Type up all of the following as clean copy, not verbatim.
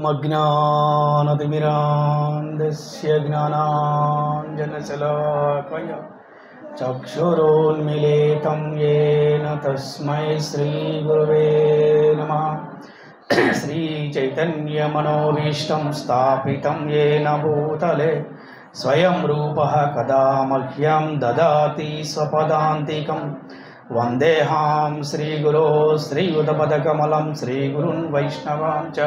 अज्ञानतिमिरान्धस्य ज्ञानाञ्जनशलाकया चक्षुरोन्मीलितं येन तस्मै श्रीगुरवे नमः। श्रीचैतन्यमनोभीष्टं स्थापितं येन भूतले स्वयं रूपः कदा मह्यं ददाति स्वपदान्तिकं। वन्देऽहं श्रीगुरो श्रीयुतपदकमलं श्रीगुरुन् वैष्णवां च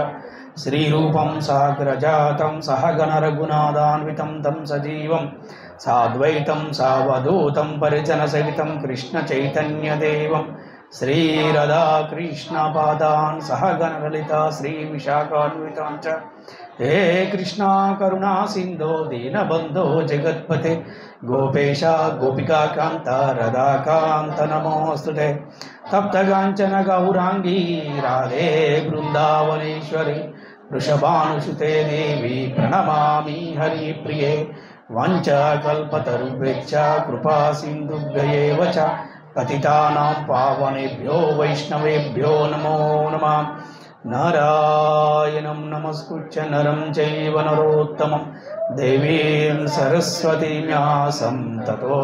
श्रीरूपं साग्रजातं सहगणरघुनाथान्वितं तं सजीवं साद्वैतं सावधूतं परिजनसहितं कृष्णचैतन्यदेवं श्रीराधाकृष्णपादान् सहगणललिता श्रीविशाखान्वितां च। हे कृष्णा करुणा सिन्धो दीनबन्धो जगत्पते गोपेशा गोपिकान्त राधाकान्त नमोऽस्तुते। तप्तकाञ्चन गौरांगी राधे वृन्दावनेश्वरी वृषभानुसुते देवी प्रणमामि हरिप्रिये। वंशकल्पतरुभ्यश्च कृपा सिन्धुभ्यैव च पतितानां पावनेभ्यो वैष्णवेभ्यो नमो नमः। नारायणं नमस्कृत्य नरं चैव नरोत्तमं देवीं सरस्वतीं व्यासं ततो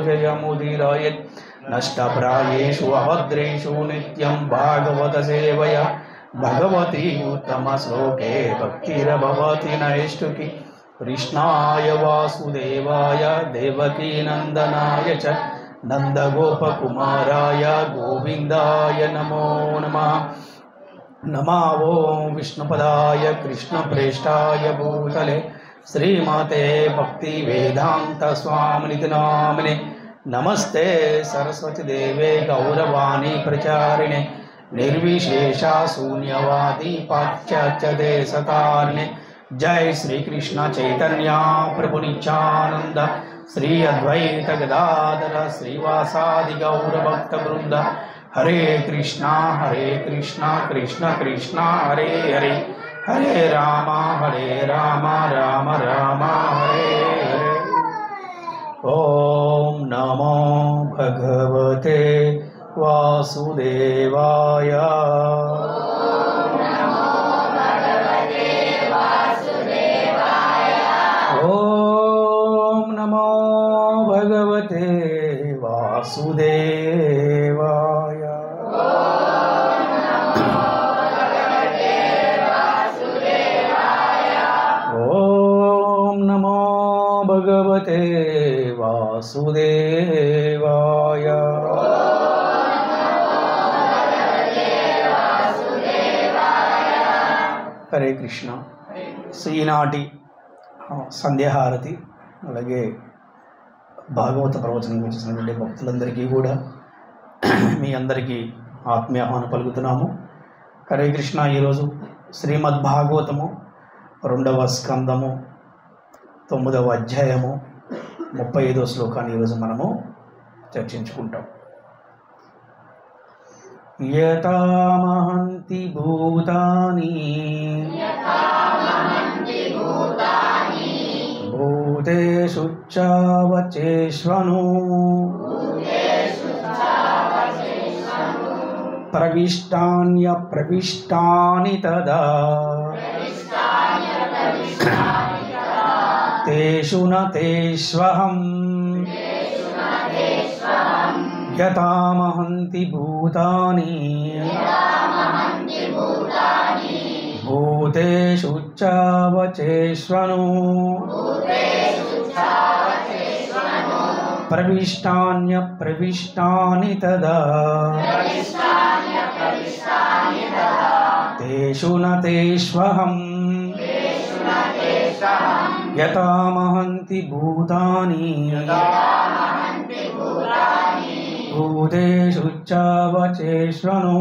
जयमुदीरयेत्। नष्टप्रायेषु अभद्रेषु नित्यं भागवत सेवया भगवती उत्तमश्लोके भक्तिर्भवति नैष्ठुकी। कृष्णाय वासुदेवाय देवकीनन्दनाय च नन्दगोपकुमाराय गोविन्दाय नमो नमः। नमो विष्णुपदाय कृष्णप्रेष्ठाय भूतले श्रीमते भक्तिवेदान्तस्वामिनिति नामिने। नमस्ते सरस्वती देवे गौरवाणी प्रचारिणे निर्विशेषा शून्यवादी पाश्चात्यदेशतारिणे। जय श्री कृष्ण चैतन्य प्रभु नित्यानंद श्री अद्वैत गदाधर श्रीवासादि गौरभक्तवृंद। हरे कृष्णा कृष्ण कृष्ण हरे हरे हरे राम राम राम हरे हरे। ओम नमो भगवते वासुदेवाय। ओम नमो भगवते वासुदेवाय। ओम नमो भगवते वासुदेवाय। हरे कृष्ण। శ్రీనాటి సంధ్యాహారతి అలాగే భాగవత ప్రవచనం చేసినటువంటి భక్తులందరికీ కూడా మీ అందరికీ ఆత్మీయ ఆహ్వానం పలుకుతున్నాము. హరే కృష్ణ. ఈరోజు శ్రీమద్ భాగవతము 2వ స్కందము 9వ అధ్యాయము 35వ శ్లోకాన్ని ఈరోజు మనము చర్చించుకుంటాం. యతా మహంతి భూతాని భూతేషు చావచేష్వను ప్రవిష్టాన్యప్రవిష్టాని తదా తేషు న తేష్వహం యథా మహంతి భూతాని భూతేషు చావచేష్వను ప్రవిష్టాన్యప్రవిష్టాని తదా తేషు న తేష్వహం యథా మహంతి భూతాని భూతేషు చావచేష్వను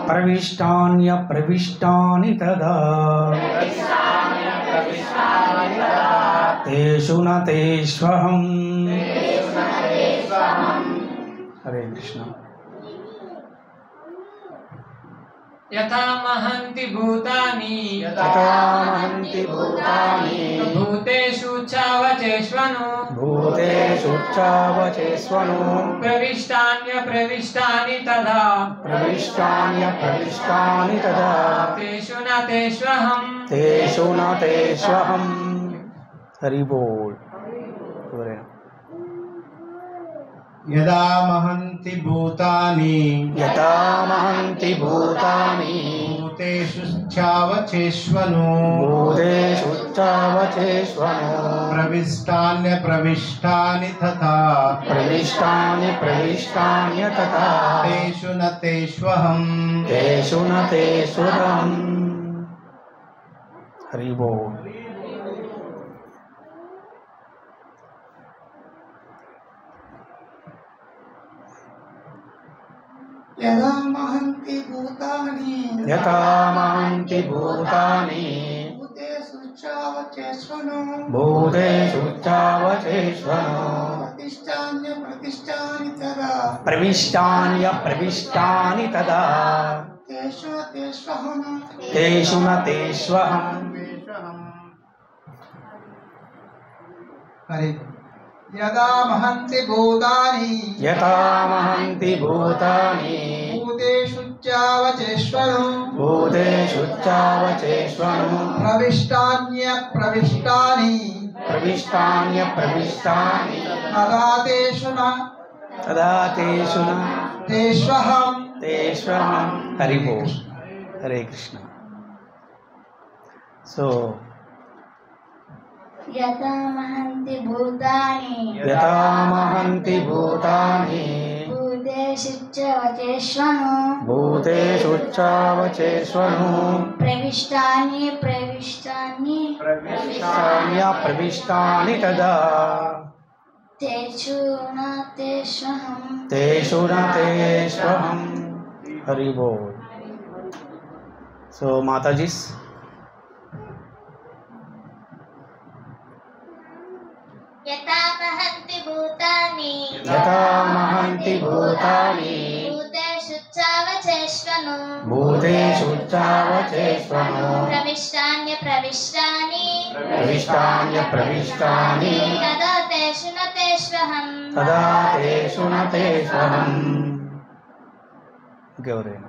ప్రవిష్టాన్యప్రవిష్టాని తదా తేషు న తేష్వహం. హరే కృష్ణ. యథా మహంతి భూతాని యథా మహంతి భూతాని భూతేషు చావచేష్వను భూతేషు చావచేష్వను ప్రవిష్టాన్య ప్రవిష్టాని తదా ప్రవిష్టాన్య ప్రవిష్టాని తదా తేషు న తేష్వహం తేషు న తేష్వహం. హరి బోల్. ఎవరైనా యదా మహంతి భూతాని యథా మహంతి భూతాని భూతేషు ఛావచేష్వను భూతేషు చావచేష్వను ప్రవిష్టాన్య ప్రవిష్టాని తథా ప్రవిష్టాని ప్రవిష్టాన్య తథా తేషు న తేష్వహం తేషు న తేష్వహం. హరి బోల్. యదా మహంతి భూతాని యథా మహంతి భూతాని భూతేషు చావచేష్వను భూతేషు చావచేష్వను ప్రతిష్టాన్య ప్రతిష్టాని తదా ప్రవిష్టాన్య ప్రవిష్టాని తదా తేషు తేష్వహం తేషు న తేష్వహం. హరి యదా మహంతి భూతాని యథా మహంతి భూతాని భూతేషు చావచేష్వను భూతేషు చావచేష్వను ప్రవిష్టాన్య ప్రవిష్టాని ప్రవిష్టాన్య ప్రవిష్టాని తదా తేషు న తదా తేషు న తేష్వహం తేష్వహం. హరి బోల్. హరే కృష్ణ. సో యథా మహంతి భూతాని యథా మహంతి భూతాని భూతేషు చావచేష్వను భూతేషు చావచేష్వను ప్రవిష్టాని ప్రవిష్టాని ప్రవిష్టాన్య ప్రవిష్టాని తదా తేషు న తేష్వహం తేషు న తేష్వహం. హరి బోల్. సో మాతాజీస్ యథా మహంతి భూతాని యథా మహంతి భూతాని భూతేషు చావచేష్వను భూతేషు చావచేష్వను ప్రవిష్టాన్య ప్రవిష్టాని ప్రవిష్టాన్య ప్రవిష్టాని తదా తేషు న తేష్వహం తదా తేషు న తేష్వహం. ఇంకెవరైనా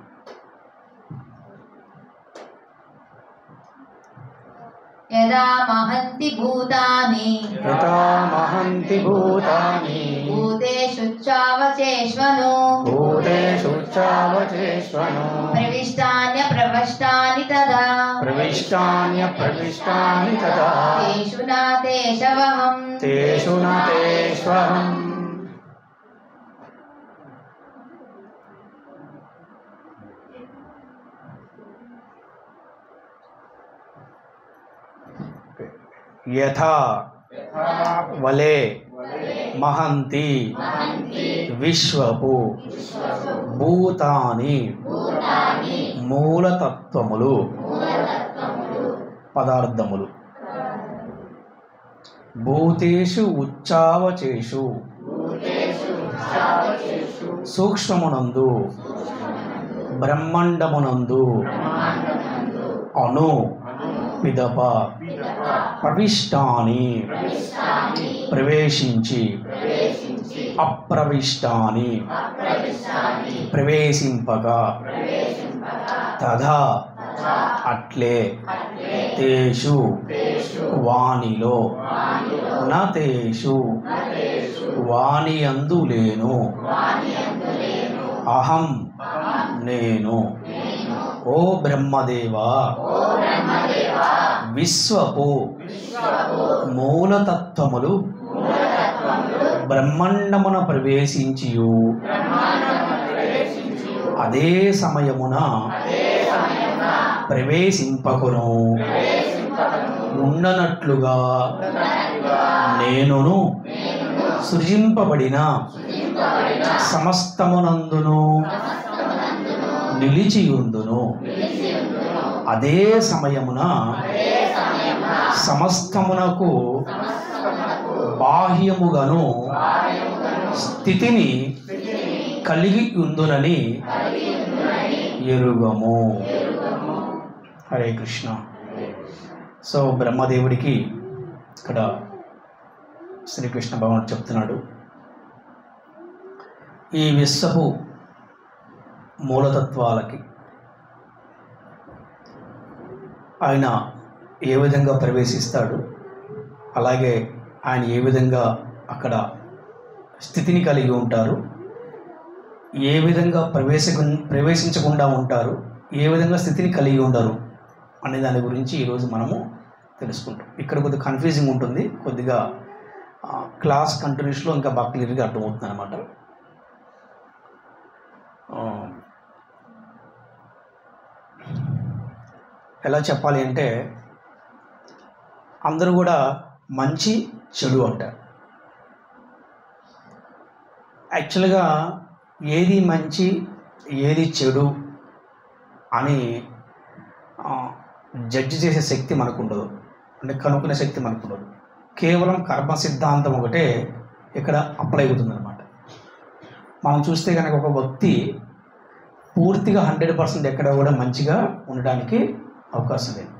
యదా మహంతి భూతాని యథా మహంతి భూతాని భూతేషు చావచేష్వను భూతేషు చావచేష్వను ప్రవిష్టాన్య ప్రవిష్టాని తదా ప్రవిష్టాన్య ప్రవిష్టాని తదా తేషు న తేషవహం తేషు న తేష్వహం. యథా వలే మహంతి విశ్వపు భూతాని మూలతత్వములు పదార్థములు భూతేషు ఉచ్చావచేషు సూక్ష్మమునందు బ్రహ్మాండమునందు అణు పిదప ప్రవిష్టాని ప్రవేశించి అప్రవిష్టాని ప్రవేశింపగా తథా అట్లే తేషు వానిలో న తేషు వాని యందు లేను అహం నేను ఓ బ్రహ్మదేవా విశ్వపు మూలతత్వములు బ్రహ్మాండమున ప్రవేశించియు అదే సమయమున ప్రవేశింపకును ఉండనట్లుగా నేనును సృజింపబడిన సమస్తమునందును నిలిచియుందును. అదే సమయమున సమస్తమునకు బాహ్యముగాను స్థితిని కలిగి ఉందునని ఎరుగము. హరే కృష్ణ. సో బ్రహ్మదేవుడికి ఇక్కడ శ్రీకృష్ణ భగవానుడు చెప్తున్నాడు, ఈ విశ్వపు మూలతత్వాలకి ఆయన ఏ విధంగా ప్రవేశిస్తాడు, అలాగే ఆయన ఏ విధంగా అక్కడ స్థితిని కలిగి ఉంటారు, ఏ విధంగా ప్రవేశించకుండా ఉంటారు, ఏ విధంగా స్థితిని కలిగి ఉండరు అనే దాని గురించి ఈరోజు మనము తెలుసుకుంటాం. ఇక్కడ కొద్దిగా కన్ఫ్యూజింగ్ ఉంటుంది, కొద్దిగా క్లాస్ కంటిన్యూస్లో ఇంకా బాగా క్లియర్గా అర్థమవుతుంది అన్నమాట. ఎలా చెప్పాలి అంటే, అందరూ కూడా మంచి చెడు అంటారు. యాక్చువల్గా ఏది మంచి ఏది చెడు అని జడ్జి చేసే శక్తి మనకు ఉండదు, అంటే కనుక్కునే శక్తి మనకు ఉండదు. కేవలం కర్మ సిద్ధాంతం ఒకటే ఇక్కడ అప్లై అవుతుంది అన్నమాట. మనం చూస్తే కనుక ఒక వ్యక్తి పూర్తిగా 100% ఎక్కడ కూడా మంచిగా ఉండడానికి అవకాశం లేదు,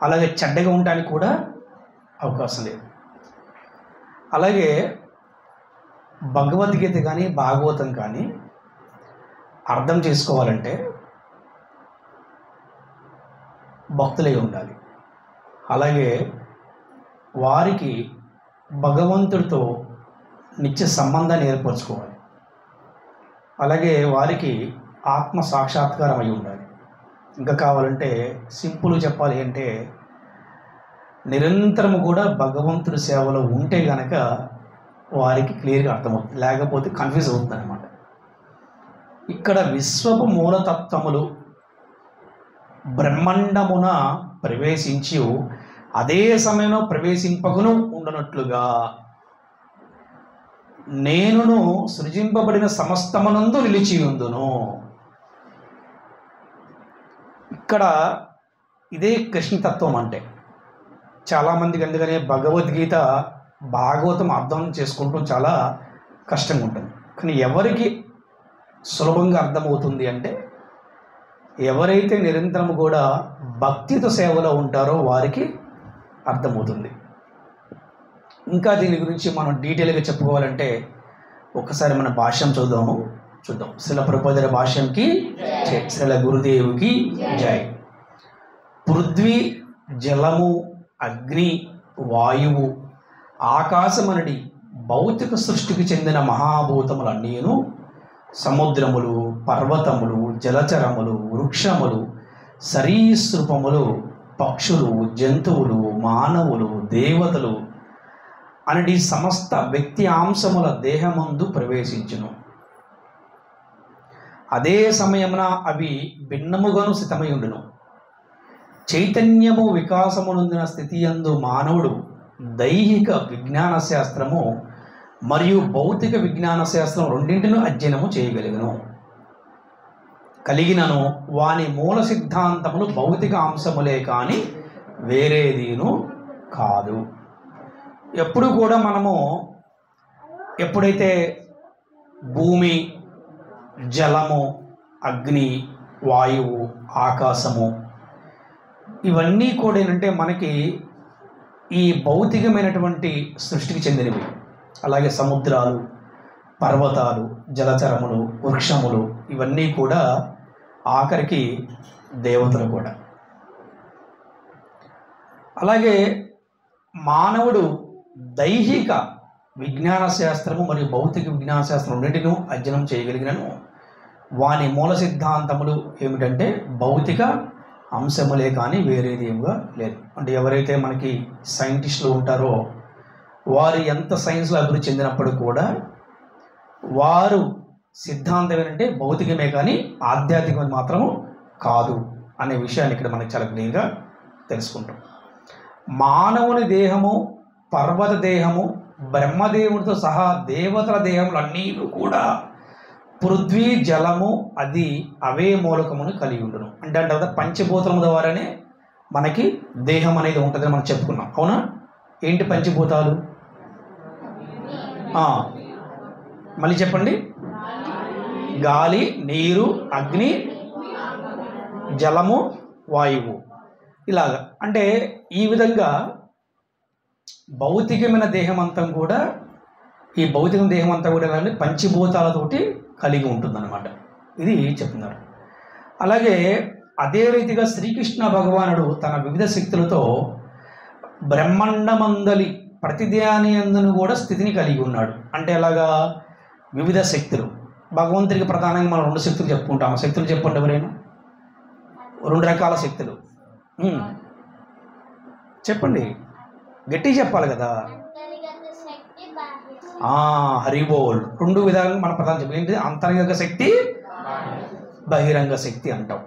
అలాగే చెడ్డగా ఉండడానికి కూడా అవకాశం లేదు. అలాగే భగవద్గీత కానీ భాగవతం కానీ అర్థం చేసుకోవాలంటే భక్తులై ఉండాలి. అలాగే వారికి భగవంతుడితో నిత్య సంబంధాన్ని ఏర్పరచుకోవాలి. అలాగే వారికి ఆత్మ సాక్షాత్కారం అయి ఉండాలి. ఇంకా కావాలంటే సింపుల్గా చెప్పాలి అంటే నిరంతరము కూడా భగవంతుడి సేవలో ఉంటే గనక వారికి క్లియర్గా అర్థమవుతుంది, లేకపోతే కన్ఫ్యూజ్ అవుతుంది అన్నమాట. ఇక్కడ విశ్వపు మూలతత్వములు బ్రహ్మాండమున ప్రవేశించి అదే సమయంలో ప్రవేశింపకును ఉండనట్లుగా నేనును సృజింపబడిన సమస్తమునందు నిలిచియుందును. ఇక్కడ ఇదే కృష్ణతత్వం అంటే. చాలామందికి అందుకనే భగవద్గీత భాగవతం అర్థం చేసుకుంటూ చాలా కష్టంగా ఉంటుంది. కానీ ఎవరికి సులభంగా అర్థమవుతుంది అంటే ఎవరైతే నిరంతరం కూడా భక్తితో సేవలో ఉంటారో వారికి అర్థమవుతుంది. ఇంకా దీని గురించి మనం డీటెయిల్గా చెప్పుకోవాలంటే ఒకసారి మన భాష్యం చూద్దాం. శ్రీల ప్రభుపాదుల భాష్యంకి జై, శ్రీల గురుదేవుకి జై. పృథ్వీ, జలము, అగ్ని, వాయువు, ఆకాశమనడి భౌతిక సృష్టికి చెందిన మహాభూతములన్నీను సముద్రములు, పర్వతములు, జలచరములు, వృక్షములు, సరీసృపములు, పక్షులు, జంతువులు, మానవులు, దేవతలు అనడి సమస్త వ్యక్తి అంశముల దేహమందు ప్రవేశించును. అదే సమయమున అవి భిన్నముగాను స్థితమై ఉండును. చైతన్యము వికాసమునందిన స్థితి యందు మానవుడు దైహిక విజ్ఞాన శాస్త్రము మరియు భౌతిక విజ్ఞాన శాస్త్రం రెండింటిని అధ్యయనము చేయగలిగను. కలిగినను వాని మూల సిద్ధాంతములు భౌతిక అంశములే కానీ వేరేదీను కాదు. ఎప్పుడు కూడా మనము ఎప్పుడైతే భూమి, జలము, అగ్ని, వాయువు, ఆకాశము ఇవన్నీ కూడా ఏంటంటే మనకి ఈ భౌతికమైనటువంటి సృష్టికి చెందినవి. అలాగే సముద్రాలు, పర్వతాలు, జలచరములు, వృక్షములు ఇవన్నీ కూడా ఆఖరికి దేవతలు కూడా. అలాగే మానవుడు దైహిక విజ్ఞాన శాస్త్రము మరియు భౌతిక విజ్ఞాన శాస్త్రం రెండింటిని అధ్యయనం చేయగలిగినను వాని మూల సిద్ధాంతములు ఏమిటంటే భౌతిక అంశములే కానీ వేరేది ఏమిగా లేదు. అంటే ఎవరైతే మనకి సైంటిస్టులు ఉంటారో వారు ఎంత సైన్స్లో అభివృద్ధి చెందినప్పుడు కూడా వారు సిద్ధాంతం ఏంటంటే భౌతికమే కానీ ఆధ్యాత్మికం మాత్రము కాదు అనే విషయాన్ని ఇక్కడ మనకి చాలా క్లియర్గా తెలుసుకుంటాం. మానవుని దేహము, పర్వత దేహము, బ్రహ్మదేవుడితో సహా దేవతల దేహములు అన్నీ కూడా పృథ్వీ, జలము, అది అవే మూలకమును కలిగి ఉండును. అంటే పంచభూతముల ద్వారానే మనకి దేహం అనేది ఉంటుందని మనం చెప్పుకున్నాం, అవునా? ఏంటి పంచభూతాలు? మళ్ళీ చెప్పండి. గాలి, నీరు, అగ్ని, జలము, వాయువు. ఇలాగా అంటే ఈ విధంగా భౌతికమైన దేహం అంతా కూడా, ఈ భౌతిక దేహం అంతా కూడా ఎలా పంచభూతాలతోటి కలిగి ఉంటుందన్నమాట. ఇది చెప్తున్నారు. అలాగే అదే రీతిగా శ్రీకృష్ణ భగవానుడు తన వివిధ శక్తులతో బ్రహ్మాండమందలి ప్రతిధ్యాని అందును కూడా స్థితిని కలిగి ఉన్నాడు. అంటే అలాగా వివిధ శక్తులు. భగవంతుడికి ప్రధానంగా మనం 2 శక్తులు చెప్పుకుంటాం. శక్తులు చెప్పండి ఎవరైనా. 2 రకాల శక్తులు చెప్పండి, గట్టిగా చెప్పాలి కదా. అంతర్గత శక్తి, బాహ్య హరిబోల్. 2 విధాలుగా మన ప్రధానం చెప్పి ఏంటి, అంతరంగ శక్తి, బహిరంగ శక్తి అంటాం.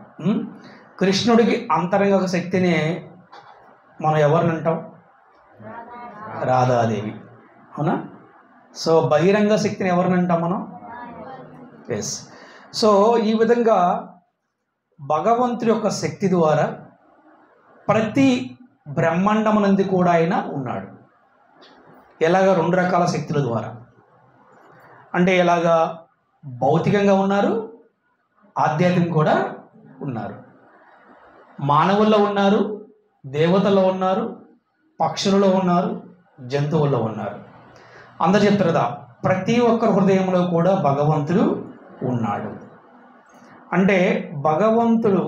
కృష్ణుడికి అంతరంగ శక్తిని మనం ఎవరిని అంటాం? రాధాదేవి, అవునా? సో బహిరంగ శక్తిని ఎవరిని అంటాం మనం? ఎస్. సో ఈ విధంగా భగవంతుడి యొక్క శక్తి ద్వారా ప్రతి బ్రహ్మాండమునందు కూడా ఆయన ఉన్నాడు. ఎలాగా? 2 రకాల శక్తుల ద్వారా. అంటే ఎలాగా? భౌతికంగా ఉన్నారు, ఆధ్యాత్మికంగా కూడా ఉన్నారు. మానవుల్లో ఉన్నారు, దేవతల్లో ఉన్నారు, పక్షులలో ఉన్నారు, జంతువుల్లో ఉన్నారు. అందరు చెప్తారు కదా, ప్రతి ఒక్కరి హృదయంలో కూడా భగవంతుడు ఉన్నాడు. అంటే భగవంతుడు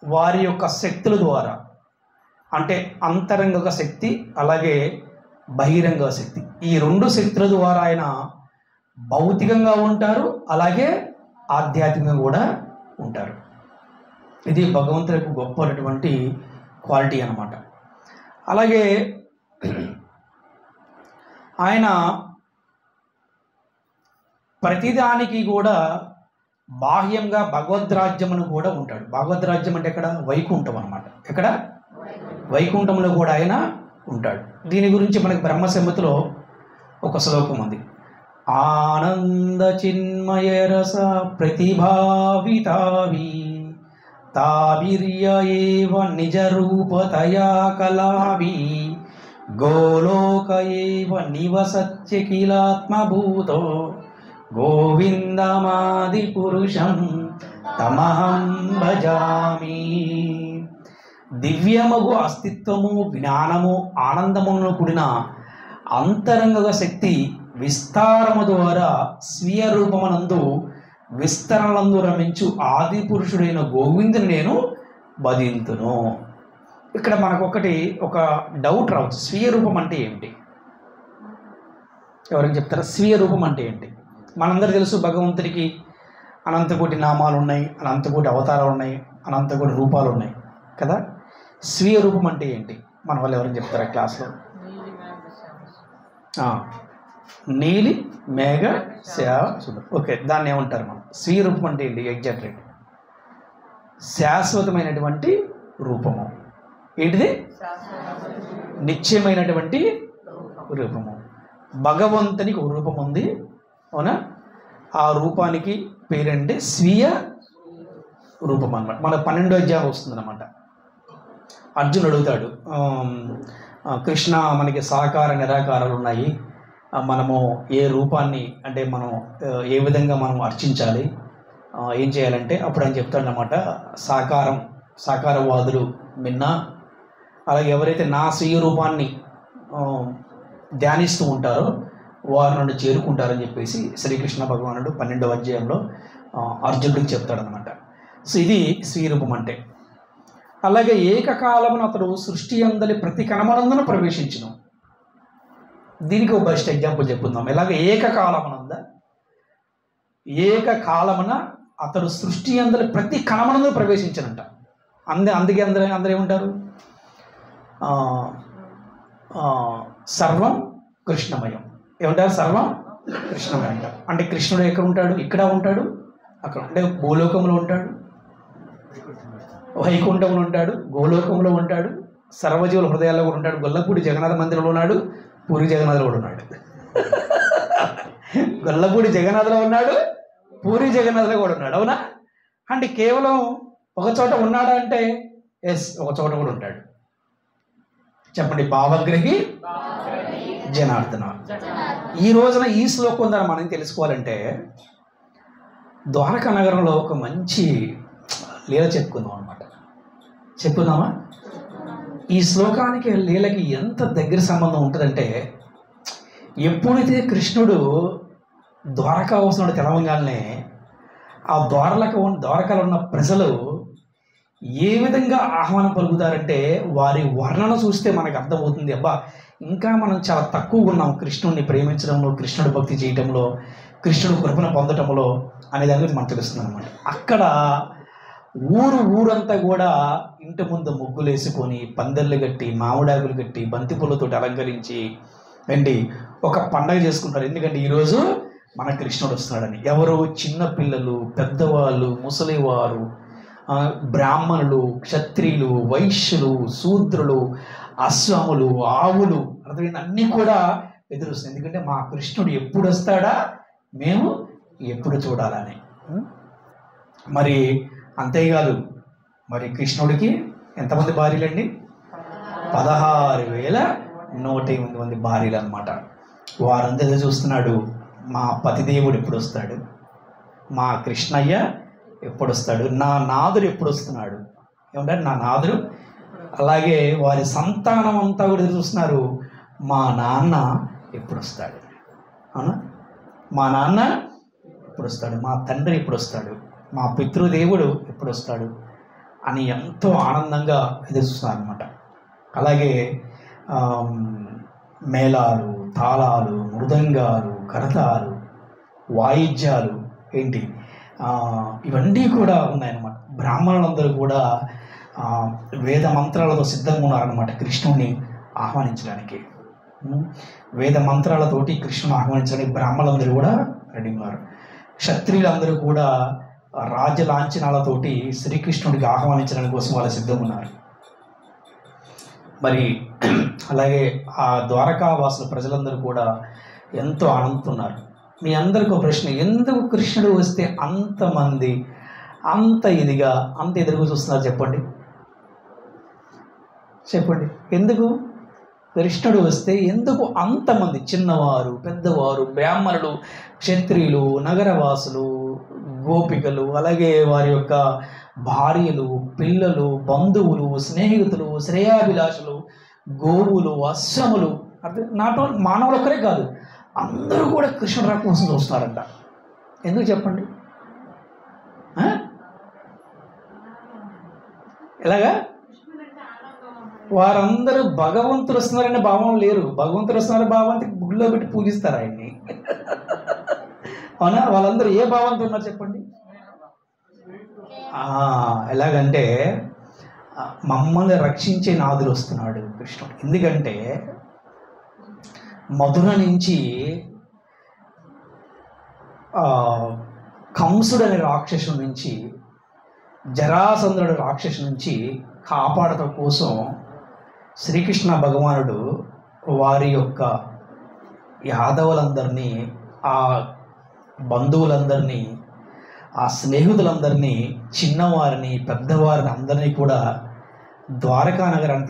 వారి యొక్క శక్తుల ద్వారా, అంటే అంతరంగ శక్తి అలాగే బహిరంగ శక్తి, ఈ 2 శక్తుల ద్వారా ఆయన భౌతికంగా ఉంటారు, అలాగే ఆధ్యాత్మికంగా కూడా ఉంటారు. ఇది భగవంతుడికి గొప్పటువంటి క్వాలిటీ అన్నమాట. అలాగే ఆయన ప్రతిదానికి కూడా బాహ్యంగా భగవద్రాజ్యమును కూడా ఉంటాడు. భగవద్రాజ్యం అంటే ఎక్కడ? వైకుంఠం అన్నమాట. ఎక్కడ? వైకుంఠంలో కూడా ఆయన ఉంటాడు. దీని గురించి మనకి బ్రహ్మసంహితలో ఒక శ్లోకం ఉంది. ఆనంద చిన్మయ రస ప్రతిభావితావి తావిర్య ఏవ నిజ రూపతయా కలావి గోలోక ఏవ నివసత్య కిలాత్మభూతో గోవిందమాది పురుషం తమహం భజామి. దివ్యమగు అస్తిత్వము, జ్ఞానము, ఆనందమును కూడిన అంతరంగ శక్తి విస్తారము ద్వారా స్వీయ రూపమునందు విస్తరణలందు రమించు ఆది పురుషుడైన గోవిందుని నేను భజింతును. ఇక్కడ మనకు ఒక డౌట్ రావచ్చు, స్వీయ రూపం అంటే ఏంటి? ఎవరైనా చెప్తారా? స్వీయ రూపం అంటే ఏంటి? మనందరూ తెలుసు, భగవంతుడికి అనంతకోటి నామాలు ఉన్నాయి, అనంతకోటి అవతారాలు ఉన్నాయి, అనంతకోటి రూపాలు ఉన్నాయి కదా. స్వీయ రూపం అంటే ఏంటి? మన వాళ్ళు ఎవరైనా చెప్తారా క్లాస్లో? నీలి మేఘ శ్యామ సుందరం. ఓకే, దాన్ని ఏమంటారు మనం? స్వీయ రూపం అంటే ఏంటి? ఎగ్జాక్ట్ రేట్ శాశ్వతమైనటువంటి రూపము. ఏంటిది? నిత్యమైనటువంటి రూపము. భగవంతునికి ఒక రూపం ఉంది, అవునా? ఆ రూపానికి పేరంటే స్వీయ రూపం అన్నమాట. మన 12వ అధ్యాయం వస్తుందన్నమాట. అర్జునుడు అడుగుతాడు, కృష్ణ మనకి సాకార నిరాకారాలు ఉన్నాయి, మనము ఏ రూపాన్ని, అంటే మనం ఏ విధంగా మనం అర్చించాలి, ఏం చేయాలంటే అప్పుడు ఆయన చెప్తాడనమాట, సాకారవాదులు మిన్నా, అలాగే ఎవరైతే నా స్వీయ రూపాన్ని ధ్యానిస్తూ ఉంటారో వారు నన్ను చేరుకుంటారని చెప్పేసి శ్రీకృష్ణ భగవానుడు 12వ అధ్యాయంలో అర్జునుడికి చెప్తాడనమాట. సో ఇది స్వీయ రూపం అంటే. అలాగే ఏకకాలమున అతడు సృష్టి అందలి ప్రతి కణమనందున ప్రవేశించును. దీనికి ఒక బెస్ట్ ఎగ్జాంపుల్ చెప్పుకుందాం. ఎలాగ ఏకకాలమున అతడు సృష్టి అందలి ప్రతి కణమనందున ప్రవేశించనంట. అందుకే అందరూ ఏమంటారు? సర్వం కృష్ణమయం. ఏమంటారు? సర్వం కృష్ణమయం అంటారు. అంటే కృష్ణుడు ఎక్కడ ఉంటాడు? ఇక్కడ ఉంటాడు, అక్కడ. అంటే భూలోకంలో ఉంటాడు, వైకుంఠంలో ఉంటాడు, గోలోకంలో ఉంటాడు, సర్వజీవుల హృదయాల్లో కూడా ఉంటాడు. గొల్లపూడి జగన్నాథ మందిరంలో ఉన్నాడు, పూరి జగన్నాథ్లో కూడా ఉన్నాడు. గొల్లపూడి జగన్నాథ్లో ఉన్నాడు, పూరి జగన్నాథ్లో కూడా ఉన్నాడు, అవునా? అంటే కేవలం ఒక చోట ఉన్నాడా అంటే ఎస్, ఒక చోట కూడా ఉంటాడు. చెప్పండి, భావగ్రహి జనార్దన. ఈ రోజున ఈ శ్లోకం ద్వారా మనం తెలుసుకోవాలంటే, ద్వారకా నగరంలో ఒక మంచి లీల చెప్పుకుందాం అనమాట. చెప్పుకుందామా? ఈ శ్లోకానికి లీలకి ఎంత దగ్గర సంబంధం ఉంటుందంటే, ఎప్పుడైతే కృష్ణుడు ద్వారకా వస్తున్నాడు తెలవంగానే ఆ ద్వారకలో ఉన్న ప్రజలు ఏ విధంగా ఆహ్వానం పలుకుతారంటే, వారి వర్ణన చూస్తే మనకు అర్థమవుతుంది, అబ్బా ఇంకా మనం చాలా తక్కువగా ఉన్నాం కృష్ణుడిని ప్రేమించడంలో, కృష్ణుడి భక్తి చేయటంలో, కృష్ణుడు కృపను పొందటంలో అనే దాని గురించి మనకు తెలుస్తుంది అనమాట. అక్కడ ఊరంతా కూడా ఇంటి ముందు ముగ్గులు వేసుకొని, పందిర్లు కట్టి, మామిడాకులు కట్టి, బంతి పూలతో అలంకరించి ఏంటి ఒక పండగ చేసుకుంటారు. ఎందుకంటే ఈరోజు మన కృష్ణుడు వస్తున్నాడని. ఎవరు? చిన్న పిల్లలు, పెద్దవాళ్ళు, ముసలివారు, బ్రాహ్మణులు, క్షత్రియులు, వైశ్యులు, శూద్రులు, అశ్వములు, ఆవులు, అర్థమైంది, అన్నీ కూడా ఎదురుస్తుంది. ఎందుకంటే మా కృష్ణుడు ఎప్పుడు వస్తాడా, మేము ఎప్పుడు చూడాలని. మరి అంతేకాదు, మరి కృష్ణుడికి ఎంతమంది భార్యలండి? 16,108 మంది భార్యలు అనమాట. వారంతా ఎదురు చూస్తున్నాడు, మా పతిదేవుడు ఎప్పుడు వస్తాడు, మా కృష్ణయ్య ఎప్పుడు వస్తాడు, నా నాదుడు ఎప్పుడు వస్తున్నాడు, ఏమంటారు నా నాదుడు. అలాగే వారి సంతానం అంతా కూడా ఎదురు చూస్తున్నారు, మా నాన్న ఎప్పుడు వస్తాడు, అవునా, మా నాన్న ఎప్పుడు వస్తాడు, మా తండ్రి ఎప్పుడు వస్తాడు, మా పితృదేవుడు ఎప్పుడు వస్తాడు అని ఎంతో ఆనందంగా ఎదురు చూస్తున్నారు అనమాట. అలాగే మేళాలు, తాళాలు, మృదంగాలు, కరతాలు, వాయిద్యాలు ఏంటి ఇవన్నీ కూడా ఉన్నాయన్నమాట. బ్రాహ్మణులందరూ కూడా వేద మంత్రాలతో సిద్ధంగా ఉన్నారన్నమాట కృష్ణుడిని ఆహ్వానించడానికి. వేద మంత్రాలతోటి కృష్ణుని ఆహ్వానించడానికి బ్రాహ్మణులందరూ కూడా రెడీ ఉన్నారు. క్షత్రియులందరూ కూడా రాజ్య లాంఛనాలతోటి శ్రీకృష్ణుడికి ఆహ్వానించడానికి కోసం వాళ్ళు సిద్ధంగా ఉన్నారు. మరి అలాగే ఆ ద్వారకావాసుల ప్రజలందరూ కూడా ఎంతో ఆనందిస్తున్నారు. మీ అందరికీ ఒక ప్రశ్న, ఎందుకు కృష్ణుడు వస్తే అంతమంది అంత ఇదిగా అంత ఎదురుగా చూస్తున్నారు చెప్పండి? చెప్పండి, ఎందుకు కృష్ణుడు వస్తే ఎందుకు అంతమంది చిన్నవారు, పెద్దవారు, బ్రాహ్మణులు, క్షత్రియులు, నగరవాసులు, గోపికలు, అలాగే వారి యొక్క భార్యలు, పిల్లలు, బంధువులు, స్నేహితులు, శ్రేయాభిలాషులు, గోవులు, అశ్వములు, అంటే నాతో మానవులు ఒక్కరే కాదు, అందరూ కూడా కృష్ణుడు రాక కోసం చూస్తున్నారంట. ఎందుకు చెప్పండి? ఎలాగా? వారందరూ భగవంతుడు వస్తున్నారనే భావం లేరు. భగవంతుడు వస్తున్నారు భావంతో గుడిలో పెట్టి పూజిస్తారు ఆయన్ని, అవునా? వాళ్ళందరూ ఏ భావంతో ఉన్నారు చెప్పండి? ఎలాగంటే మమ్మల్ని రక్షించే నాదుడు వస్తున్నాడు కృష్ణుడు. ఎందుకంటే మధుర నుంచి కంసుడు అనే రాక్షసుడి నుంచి, జరాసంధుడు రాక్షసు నుంచి కాపాడటం కోసం శ్రీకృష్ణ భగవానుడు వారి యొక్క యాదవులందరినీ, ఆ బంధువులందరినీ, ఆ స్నేహితులందరినీ, చిన్నవారిని, పెద్దవారిని అందరినీ కూడా ద్వారకా నగరాన్ని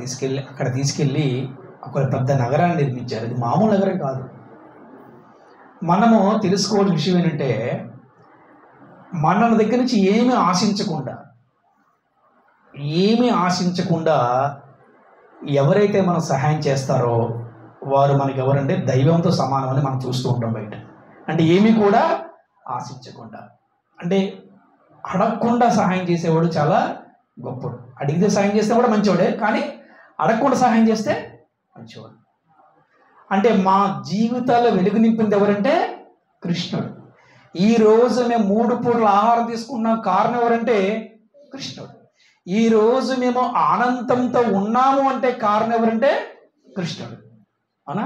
తీసుకెళ్ళి ఒక పెద్ద నగరాన్ని నిర్మించారు. ఇది మామూలు నగరం కాదు. మనము తెలుసుకోవాల్సిన విషయం ఏంటంటే, మన దగ్గర నుంచి ఏమీ ఆశించకుండా ఎవరైతే మనం సహాయం చేస్తారో వారు మనకి ఎవరంటే దైవంతో సమానమని మనం చూస్తూ ఉంటాం బయట. అంటే ఏమీ కూడా ఆశించకుండా, అంటే అడగకుండా సహాయం చేసేవాడు చాలా గొప్పడు. అడిగితే సహాయం చేస్తే కూడా మంచివాడే, కానీ అడగకుండా సహాయం చేస్తే మంచివాడు. అంటే మా జీవితాల్లో వెలుగు నింపింది ఎవరంటే కృష్ణుడు. ఈరోజు మేము 3 పూటల ఆహారం తీసుకున్నాం కారణం ఎవరంటే కృష్ణుడు. ఈరోజు మేము ఆనందంతో ఉన్నాము అంటే కారణం ఎవరంటే కృష్ణుడు, అవునా?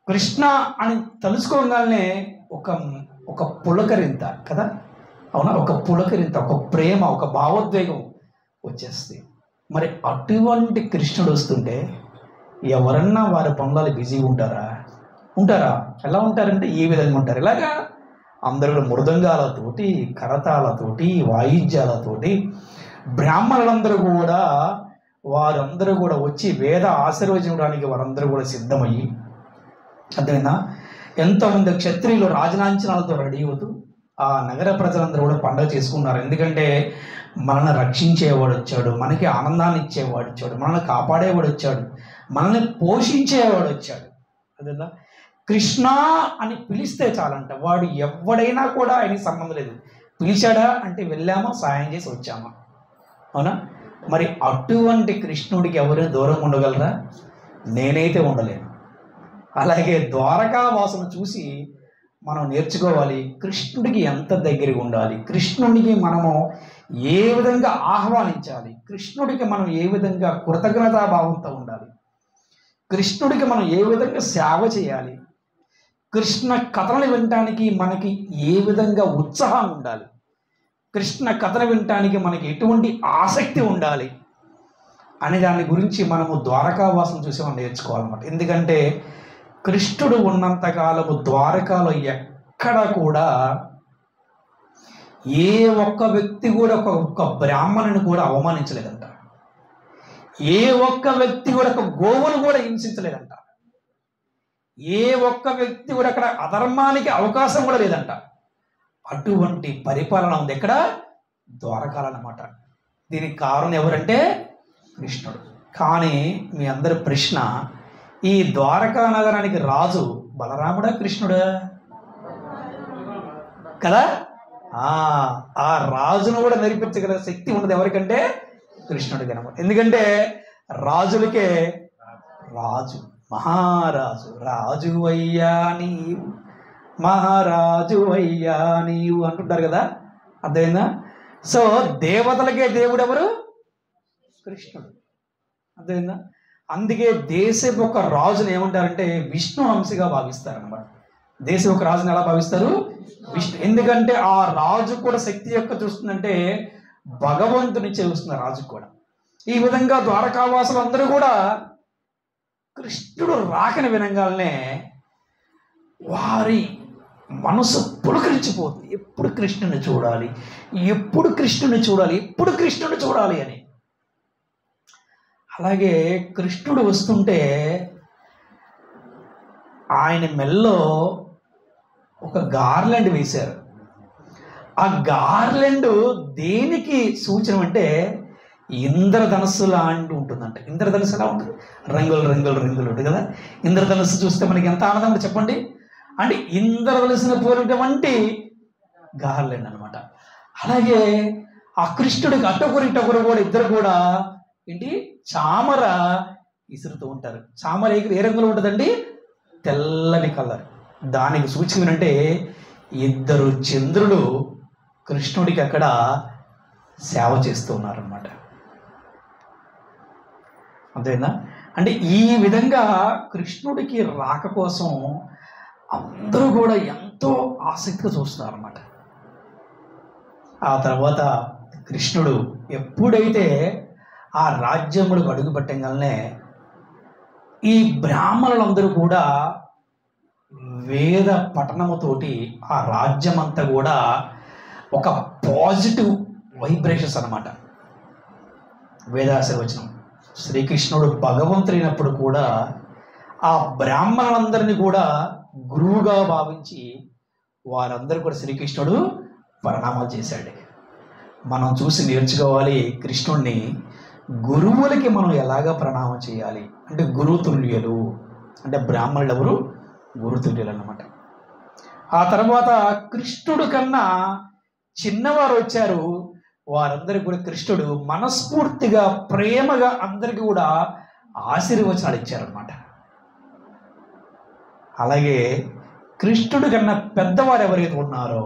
కృష్ణ అని తలుసుకోగానే ఒక పులకరింత కదా, అవునా? ఒక పులకరింత, ఒక ప్రేమ, ఒక భావోద్వేగం వచ్చేస్తుంది. మరి అటువంటి కృష్ణుడు వస్తుంటే ఎవరన్నా వారి పనులలో బిజీగా ఉంటారా? ఎలా ఉంటారంటే ఈ విధంగా ఉంటారు. ఇలాగా అందరూ మృదంగాలతోటి, కరతాలతోటి, వాయిద్యాలతోటి బ్రాహ్మణులందరూ కూడా వారందరూ కూడా వచ్చి వేద ఆశీర్వదించడానికి వారందరూ కూడా సిద్ధమయ్యి, అర్థమైందా? ఎంతోమంది క్షత్రియులు రాజలాంఛనాలతో రెడీ అవుతూ ఆ నగర ప్రజలందరూ కూడా పండుగ చేసుకున్నారు. ఎందుకంటే మనల్ని రక్షించేవాడు వచ్చాడు, మనకి ఆనందాన్ని ఇచ్చేవాడు వచ్చాడు, మనల్ని కాపాడేవాడు వచ్చాడు, మనల్ని పోషించేవాడు వచ్చాడు. అదేనా, కృష్ణ అని పిలిస్తే చాలంట, వాడు ఎవడైనా కూడా ఆయనకి సంబంధం లేదు. పిలిచాడా అంటే వెళ్ళామా, సాయం చేసి వచ్చామా. అవునా? మరి అటువంటి కృష్ణుడికి ఎవరైనా దూరంగా ఉండగలరా? నేనైతే ఉండలేను. అలాగే ద్వారకావాసును చూసి మనం నేర్చుకోవాలి, కృష్ణుడికి ఎంత దగ్గరగా ఉండాలి, కృష్ణుడికి మనము ఏ విధంగా ఆహ్వానించాలి, కృష్ణుడికి మనం ఏ విధంగా కృతజ్ఞతాభావంతో ఉండాలి, కృష్ణుడికి మనం ఏ విధంగా సేవ చేయాలి, కృష్ణ కథలు వినటానికి మనకి ఏ విధంగా ఉత్సాహం ఉండాలి, కృష్ణ కథలు వినటానికి మనకి ఎటువంటి ఆసక్తి ఉండాలి అనే దాని గురించి మనము ద్వారకావాసం చూసి మనం నేర్చుకోవాలన్నమాట. ఎందుకంటే కృష్ణుడు ఉన్నంతకాలము ద్వారకాలో ఎక్కడ కూడా ఏ ఒక్క వ్యక్తి కూడా ఒక బ్రాహ్మణుని కూడా అవమానించలేదంట, ఏ ఒక్క వ్యక్తి కూడా ఒక గోవును కూడా హింసించలేదంట, ఏ ఒక్క వ్యక్తి కూడా అక్కడ అధర్మానికి అవకాశం కూడా లేదంట. అటువంటి పరిపాలన ఉంది ఎక్కడ? ద్వారకాలు అన్నమాట. దీనికి కారణం ఎవరంటే కృష్ణుడు. కానీ మీ అందరి ప్రశ్న, ఈ ద్వారకా నగరానికి రాజు బలరాముడా కృష్ణుడా? కదా? ఆ రాజును కూడా నడిపించగల శక్తి ఉన్నది ఎవరికంటే కృష్ణుడికి అన్నమాట. ఎందుకంటే రాజులకే రాజు, మహారాజు, రాజు అయ్యా నీవు, మహారాజు అయ్యా నీవు అంటుంటారు కదా, అర్థమైందా? సో దేవతలకే దేవుడు ఎవరు? కృష్ణుడు. అర్థమైందా? అందుకే దేశపు ఒక రాజుని ఏమంటారంటే విష్ణు అంశగా భావిస్తారన్నమాట. దేశం ఒక రాజుని ఎలా భావిస్తారు? విష్ణు. ఎందుకంటే ఆ రాజు కూడా శక్తి యొక్క చూస్తుందంటే భగవంతుని చూస్తున్న రాజు కూడా. ఈ విధంగా ద్వారకావాసులు అందరూ కూడా కృష్ణుడు రాకని వినగానే వారి మనసు పులకరించిపోతుంది. ఎప్పుడు కృష్ణుని చూడాలి, ఎప్పుడు కృష్ణుని చూడాలి, ఎప్పుడు కృష్ణుని చూడాలి అని. అలాగే కృష్ణుడు వస్తుంటే ఆయన మెల్లో ఒక గార్లెండ్ వేశారు. ఆ గార్లెండ్ దేనికి సూచన అంటే ఇంద్రధనస్సు లాంటి ఉంటుందంట. ఇంద్రధనుస్సు ఎలా ఉంటుంది? రంగులు రంగులు రంగులు ఉంటుంది కదా. ఇంద్రధనుస్సు చూస్తే మనకి ఎంత ఆనందం చెప్పండి. అంటే ఇంద్రధనుస్సును పోలినటువంటి గార్లెండ్ అనమాట. అలాగే ఆ కృష్ణుడికి అటొకరు ఇటొకరు కూడా ఇద్దరు కూడా ఏంటి చామర ఇసురుతూ ఉంటారు. చామర ఏ రంగులో ఉంటుందండి? తెల్లని కలర్. దానికి సూచన అంటే ఇద్దరు చంద్రుడు కృష్ణుడికి అక్కడ సేవ చేస్తూ ఉన్నారన్నమాట. అంతేనా? అంటే ఈ విధంగా కృష్ణుడికి రాక కోసం అందరూ కూడా ఎంతో ఆసక్తిగా చూస్తున్నారు అన్నమాట. ఆ తర్వాత కృష్ణుడు ఎప్పుడైతే ఆ రాజ్యములకు అడుగు పెట్టగానే ఈ బ్రాహ్మణులందరూ కూడా వేద పఠనముతోటి ఆ రాజ్యం అంతా కూడా ఒక పాజిటివ్ వైబ్రేషన్స్ అన్నమాట. వేదాశీర్వచనం శ్రీకృష్ణుడు భగవంతుడైనప్పుడు కూడా ఆ బ్రాహ్మణులందరినీ కూడా గురువుగా భావించి వారందరూ కూడా శ్రీకృష్ణుడు ప్రణామాలు చేశాడు. మనం చూసి నేర్చుకోవాలి కృష్ణుడిని. గురువులకి మనం ఎలాగ ప్రణామం చేయాలి అంటే గురుతుల్యులు, అంటే బ్రాహ్మణులు ఎవరు? గురుతుల్యులు అన్నమాట. ఆ తర్వాత కృష్ణుడు కన్నా చిన్నవారు వచ్చారు, వారందరికీ కూడా కృష్ణుడు మనస్ఫూర్తిగా ప్రేమగా అందరికీ కూడా ఆశీర్వచనాలు ఇచ్చారన్నమాట. అలాగే కృష్ణుడి కన్నా పెద్దవారు ఎవరైతే ఉన్నారో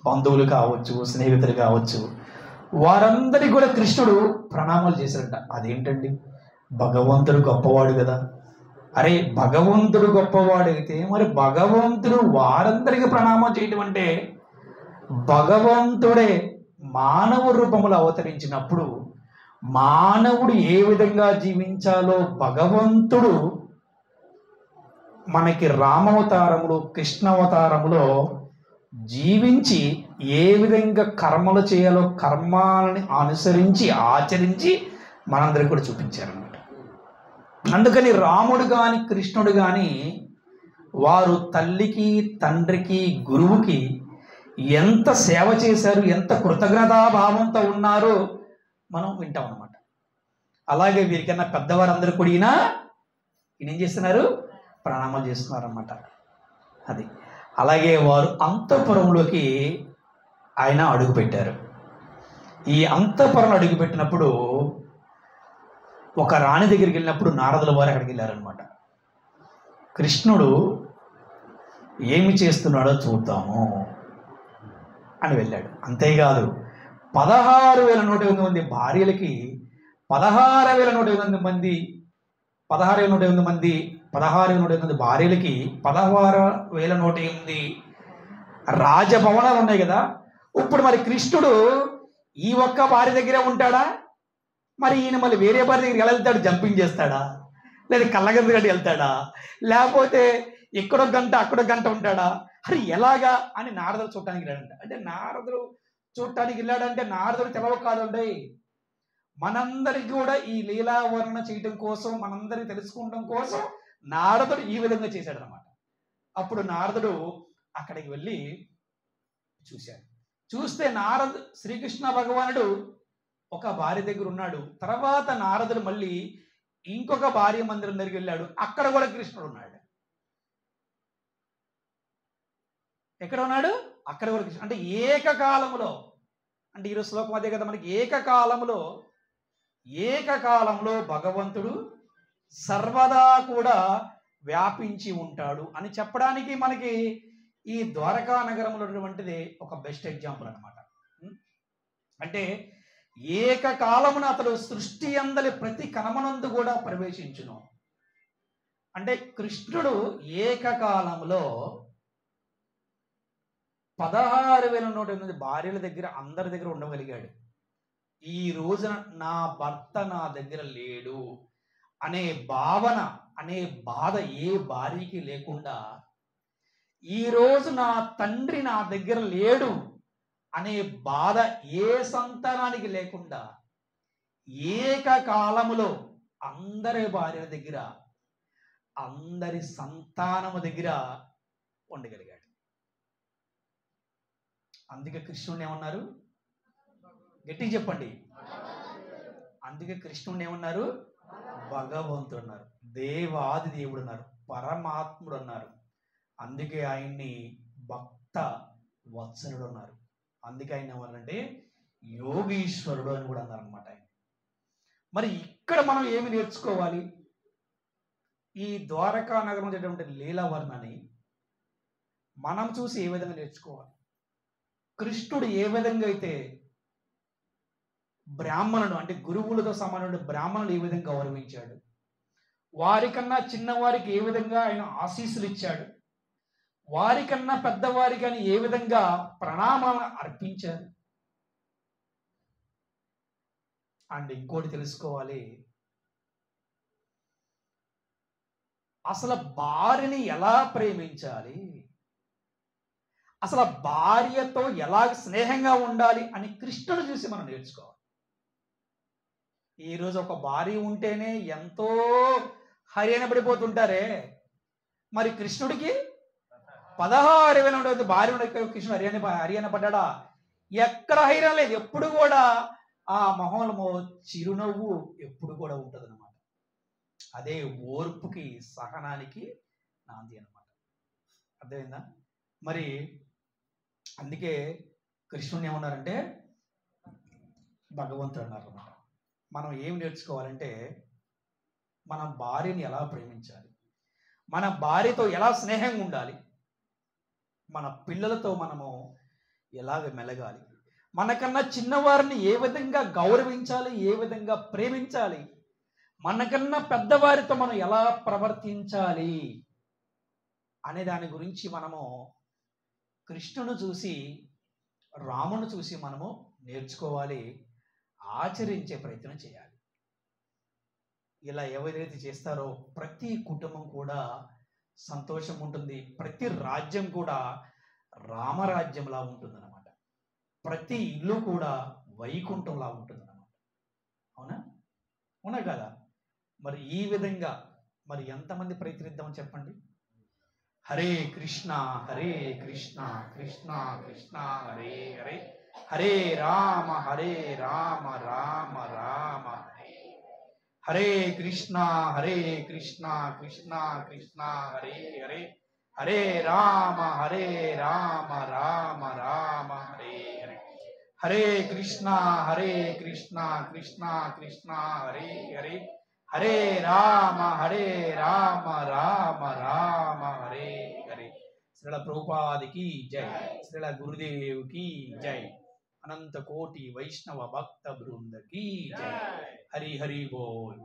బంధువులు కావచ్చు, స్నేహితులు కావచ్చు, వారందరికీ కూడా కృష్ణుడు ప్రణామాలు చేశారంట. అదేంటండి, భగవంతుడు గొప్పవాడు కదా. అరే భగవంతుడు గొప్పవాడైతే మరి భగవంతుడు వారందరికీ ప్రణామం చేయటం అంటే భగవంతుడే మానవ రూపంలో అవతరించినప్పుడు మానవుడు ఏ విధంగా జీవించాలో భగవంతుడు మనకి రామావతారములో కృష్ణావతారములో జీవించి ఏ విధంగా కర్మలు చేయాలో కర్మాలని అనుసరించి ఆచరించి మనందరికి కూడా చూపించారన్నమాట. అందుకని రాముడు కానీ కృష్ణుడు కానీ వారు తల్లికి తండ్రికి గురువుకి ఎంత సేవ చేశారు, ఎంత కృతజ్ఞతాభావంతో ఉన్నారో మనం వింటాం అన్నమాట. అలాగే వీరికన్నా పెద్దవారందరూ కూడా ఈయన ఏం చేస్తున్నారు, ప్రణామాలు చేస్తున్నారు అన్నమాట. అది అలాగే వారు అంతఃపురంలోకి ఆయన అడుగుపెట్టారు. ఈ అంతఃపురం అడుగుపెట్టినప్పుడు ఒక రాణి దగ్గరికి వెళ్ళినప్పుడు నారదుల వారు అక్కడికి వెళ్ళారనమాట. కృష్ణుడు ఏమి చేస్తున్నాడో చూద్దాము అని వెళ్ళాడు. అంతేకాదు 16,108 మంది భార్యలకి 16,108 మంది 16,108 మంది 16,108 భార్యలకి 16,108 రాజభవనాలు ఉన్నాయి కదా. ఇప్పుడు మరి కృష్ణుడు ఈ ఒక్క భార్య దగ్గరే ఉంటాడా? మరి ఈయన మళ్ళీ వేరే భార్య దగ్గరికి ఎలా వెళ్తాడు? జంపింగ్ చేస్తాడా, లేదా కళ్ళగంది గడ్డి వెళ్తాడా, లేకపోతే ఎక్కడో గంట అక్కడో గంట ఉంటాడా? అరే ఎలాగా అని నారదుడు చూడటానికి వెళ్ళాడంట. అంటే నారదుడు చూడటానికి వెళ్ళాడంటే నారదుడు తెలవ కాదండి, మనందరికి కూడా ఈ లీలావర్ణన చేయటం కోసం, మనందరికి తెలుసుకోవడం కోసం నారదుడు ఈ విధంగా చేశాడు అనమాట. అప్పుడు నారదుడు అక్కడికి వెళ్ళి చూశాడు. చూస్తే శ్రీకృష్ణ భగవానుడు ఒక భార్య దగ్గర ఉన్నాడు. తర్వాత నారదుడు మళ్ళీ ఇంకొక భార్య మందిరం దగ్గరికి వెళ్ళాడు. అక్కడ కూడా కృష్ణుడు ఉన్నాడు. ఎక్కడ ఉన్నాడు? అక్కడ కూడా కృష్ణుడు. అంటే ఏకకాలములో, అంటే ఈరోజు శ్లోకం అదే కదా మనకి, ఏకకాలంలో భగవంతుడు సర్వదా కూడా వ్యాపించి ఉంటాడు అని చెప్పడానికి మనకి ఈ ద్వారకా నగరంలో ఉన్నటువంటిది ఒక బెస్ట్ ఎగ్జాంపుల్ అనమాట. అంటే ఏకకాలమున అతడు సృష్టి అందలి ప్రతి కణమనందు కూడా ప్రవేశించును. అంటే కృష్ణుడు ఏకకాలంలో 16,108 భార్యల దగ్గర అందరి దగ్గర ఉండగలిగాడు. ఈ రోజున నా భర్త నా దగ్గర లేడు అనే భావన, అనే బాధ ఏ భార్యకి లేకుండా, ఈ రోజు నా తండ్రి నా దగ్గర లేడు అనే బాధ ఏ సంతానానికి లేకుండా ఏకకాలములో అందరి భార్యల దగ్గర, అందరి సంతానము దగ్గర ఉండగలిగాడు. అందుకే కృష్ణుడిని ఏమన్నారు? గట్టిగా చెప్పండి. అందుకే కృష్ణుడిని ఏమన్నారు? భగవంతుడు అన్నారు, దేవాది దేవుడు అన్నారు, పరమాత్ముడు అన్నారు. అందుకే ఆయన్ని భక్త వత్సలుడు అన్నారు. అందుకే ఆయన ఏమన్నారంటే యోగీశ్వరుడు అని కూడా అన్నారు అనమాట ఆయన. మరి ఇక్కడ మనం ఏమి నేర్చుకోవాలి? ఈ ద్వారకా నగరం అనేటువంటి లీలావర్ణని మనం చూసి ఏ విధంగా నేర్చుకోవాలి? కృష్ణుడు ఏ విధంగా అయితే బ్రాహ్మణుడు, అంటే గురువులతో సమానుడు బ్రాహ్మణుడు ఏ విధంగా గౌరవించాడు, వారికన్నా చిన్నవారికి ఏ విధంగా ఆయన ఆశీస్సులు ఇచ్చాడు, వారికన్నా పెద్దవారికి అని ఏ విధంగా ప్రణామాలను అర్పించారు. అండ్ ఇంకోటి తెలుసుకోవాలి, అసలు భార్యని ఎలా ప్రేమించాలి, అసలు భార్యతో ఎలా స్నేహంగా ఉండాలి అని కృష్ణుడు చూసి మనం నేర్చుకోవాలి. ఈరోజు ఒక భార్య ఉంటేనే ఎంతో హరియాణ పడిపోతుంటారే, మరి కృష్ణుడికి 16,000 భార్య ఉండే కృష్ణుడు హరియాణ పడ్డా? ఎక్కడ హైరాణ లేదు. ఎప్పుడు కూడా ఆ మొహంలో చిరునవ్వు ఎప్పుడు కూడా ఉంటుంది అనమాట. అదే ఓర్పుకి, సహనానికి నాంది అనమాట. అర్థమైందా? మరి అందుకే కృష్ణుని ఏమన్నారంటే భగవంతుడు అన్నారు అన్నమాట. మనం ఏం నేర్చుకోవాలంటే మన భార్యని ఎలా ప్రేమించాలి, మన భార్యతో ఎలా స్నేహంగా ఉండాలి, మన పిల్లలతో మనము ఎలాగ మెలగాలి, మనకన్నా చిన్నవారిని ఏ విధంగా గౌరవించాలి, ఏ విధంగా ప్రేమించాలి, మనకన్నా పెద్దవారితో మనం ఎలా ప్రవర్తించాలి అనే దాని గురించి మనము కృష్ణును చూసి, రామును చూసి మనము నేర్చుకోవాలి, ఆచరించే ప్రయత్నం చేయాలి. ఇలా ఎవరైతే చేస్తారో ప్రతి కుటుంబం కూడా సంతోషం ఉంటుంది, ప్రతి రాజ్యం కూడా రామరాజ్యంలా ఉంటుందన్నమాట, ప్రతి ఇల్లు కూడా వైకుంఠంలా ఉంటుందన్నమాట. అవునా? అవునా కదా? మరి ఈ విధంగా మరి ఎంతమంది ప్రయత్నిద్దామని చెప్పండి. హరే కృష్ణ కృష్ణ కృష్ణ హరే హరే హరే రామ రామ రామ హరే హరే కృష్ణ కృష్ణ కృష్ణ హరే హరే హరే రామ రామ రామ హరే హరే హరే కృష్ణ కృష్ణ కృష్ణ హరే హరే హరే రామ రామ హరే హరే. శ్రీల ప్రభుపాదికి జై, శ్రీల గురుదేవ్ కి జై, అనంత కోటి వైష్ణవ భక్త బృంద की जय. हरि हरि बोल.